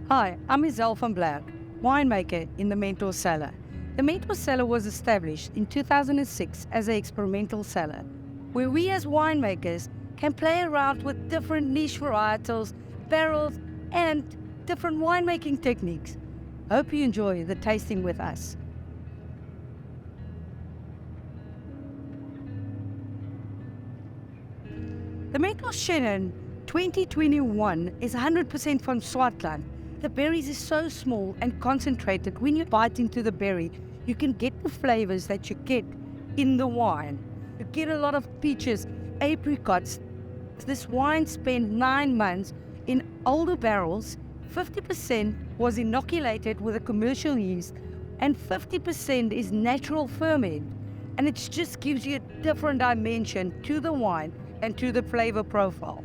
Hi, I'm Izele from Black, winemaker in the Mentors cellar. The Mentors cellar was established in 2006 as an experimental cellar, where we as winemakers can play around with different niche varietals, barrels, and different winemaking techniques. Hope you enjoy the tasting with us. The Mentors Chenin 2021 is 100% from Swartland. The berries is so small and concentrated. When you bite into the berry, you can get the flavors that you get in the wine. You get a lot of peaches, apricots. This wine spent 9 months in older barrels. 50% was inoculated with a commercial yeast and 50% is natural ferment. And it just gives you a different dimension to the wine and to the flavor profile.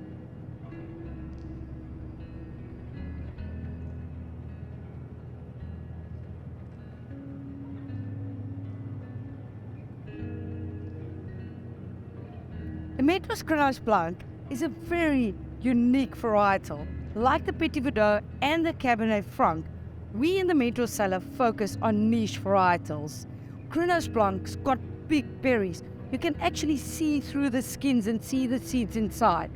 The Mentors Grenache Blanc is a very unique varietal. Like the Petit Verdot and the Cabernet Franc, we in the Mentors cellar focus on niche varietals. Grenache Blanc's got big berries. You can actually see through the skins and see the seeds inside.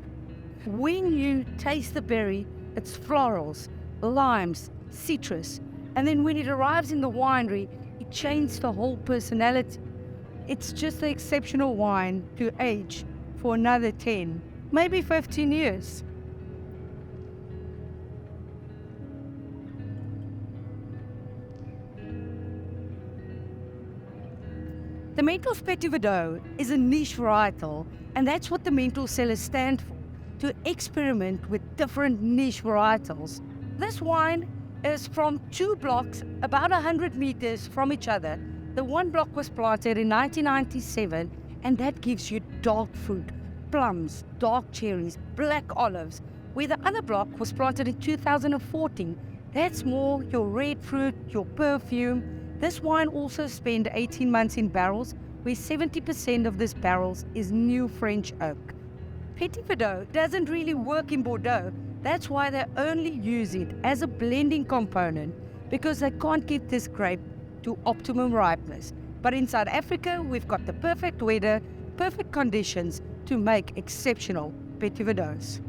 When you taste the berry, it's florals, limes, citrus, and then when it arrives in the winery, it changes the whole personality. It's just an exceptional wine to age for another 10, maybe 15 years. The Mentors Petit Verdot is a niche varietal, and that's what the Mentors cellars stand for, to experiment with different niche varietals. This wine is from 2 blocks about 100 meters from each other. The one block was planted in 1997, and that gives you dark fruit, plums, dark cherries, black olives, where the other block was planted in 2014. That's more your red fruit, your perfume. This wine also spent 18 months in barrels, where 70% of this barrels is new French oak. Petit Verdot doesn't really work in Bordeaux. That's why they only use it as a blending component, because they can't get this grape to optimum ripeness. But in South Africa, we've got the perfect weather, perfect conditions to make exceptional Petit Verdots.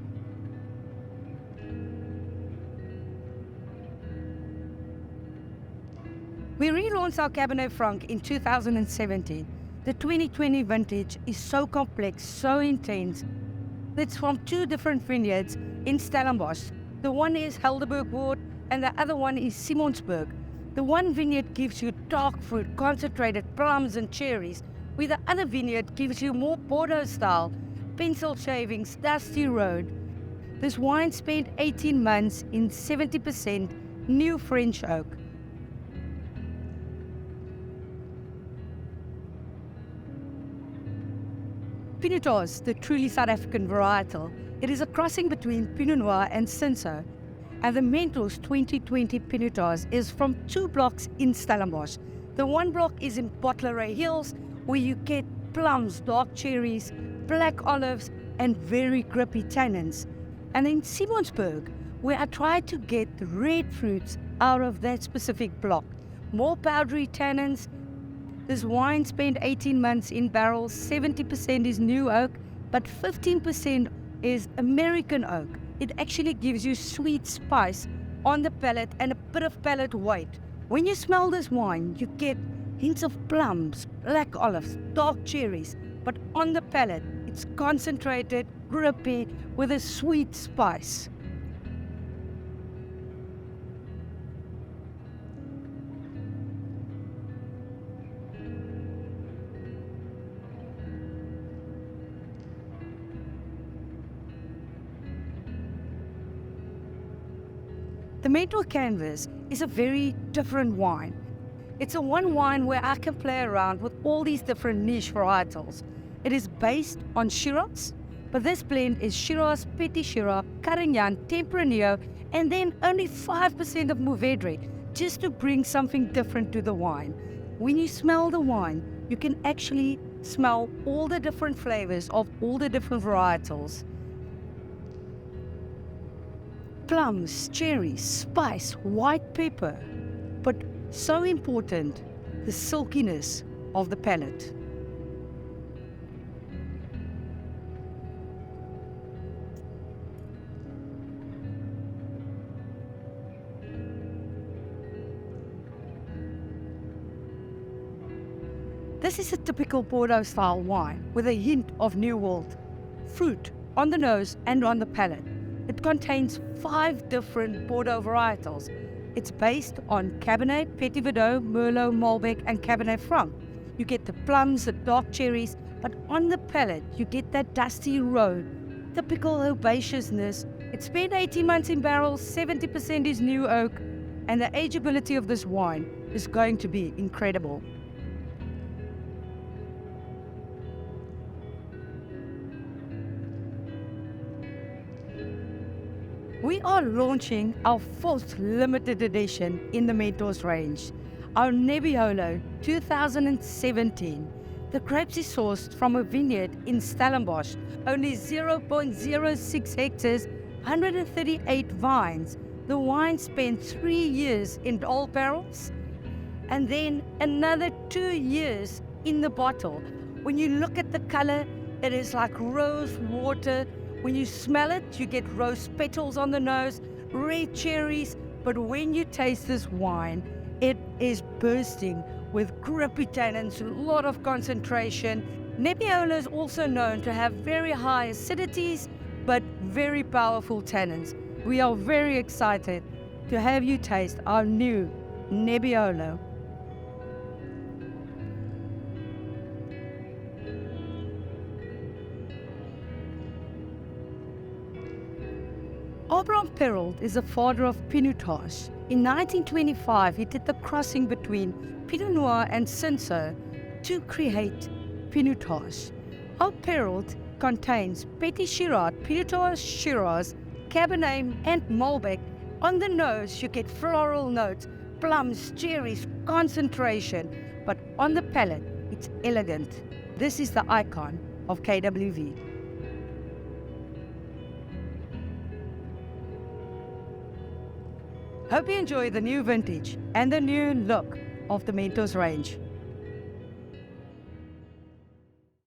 We relaunched our Cabernet Franc in 2017. The 2020 vintage is so complex, so intense. It's from 2 different vineyards in Stellenbosch. The one is Helderberg Wood and the other one is Simonsburg. The one vineyard gives you dark fruit, concentrated plums and cherries, where the other vineyard gives you more Bordeaux style, pencil shavings, dusty road. This wine spent 18 months in 70% new French oak. Pinotage, the truly South African varietal, it is a crossing between Pinot Noir and Cinsault. And the Mentors 2020 Pinotage is from 2 blocks in Stellenbosch. The one block is in Bottleray Hills, where you get plums, dark cherries, black olives, and very grippy tannins. And in Simonsburg, where I tried to get the red fruits out of that specific block. More powdery tannins. This wine spent 18 months in barrels, 70% is new oak, but 15% is American oak. It actually gives you sweet spice on the palate and a bit of palate weight. When you smell this wine, you get hints of plums, black olives, dark cherries, but on the palate, it's concentrated, grippy, with a sweet spice. The Mentors Canvas is a very different wine. It's a one wine where I can play around with all these different niche varietals. It is based on Shiraz, but this blend is Shiraz, Petit Shiraz, Carignan, Tempranillo, and then only 5% of Mourvedre, just to bring something different to the wine. When you smell the wine, you can actually smell all the different flavors of all the different varietals. plums, cherries, spice, white pepper. But so important, the silkiness of the palate. This is a typical Bordeaux-style wine with a hint of New World fruit on the nose and on the palate. It contains 5 different Bordeaux varietals. It's based on Cabernet, Petit Verdot, Merlot, Malbec, and Cabernet Franc. You get the plums, the dark cherries, but on the palate, you get that dusty road, typical herbaceousness. It's been 18 months in barrels, 70% is new oak, and the ageability of this wine is going to be incredible. We are launching our 4th limited edition in the Mentors range, our Nebbiolo 2017. The grapes is sourced from a vineyard in Stellenbosch, only 0.06 hectares, 138 vines. The wine spent 3 years in old barrels and then another 2 years in the bottle. When you look at the color, it is like rose water. When you smell it, you get rose petals on the nose, red cherries, but when you taste this wine, it is bursting with grippy tannins, a lot of concentration. Nebbiolo is also known to have very high acidities, but very powerful tannins. We are very excited to have you taste our new Nebbiolo. Abraham Perrault is the father of Pinotage. In 1925, he did the crossing between Pinot Noir and Cinsault to create Pinotage. Our Perrault contains Petit Shiraz, Pinotage Shiraz, Cabernet and Malbec. On the nose, you get floral notes, plums, cherries, concentration, but on the palate, it's elegant. This is the icon of KWV. Hope you enjoy the new vintage and the new look of the Mentors range.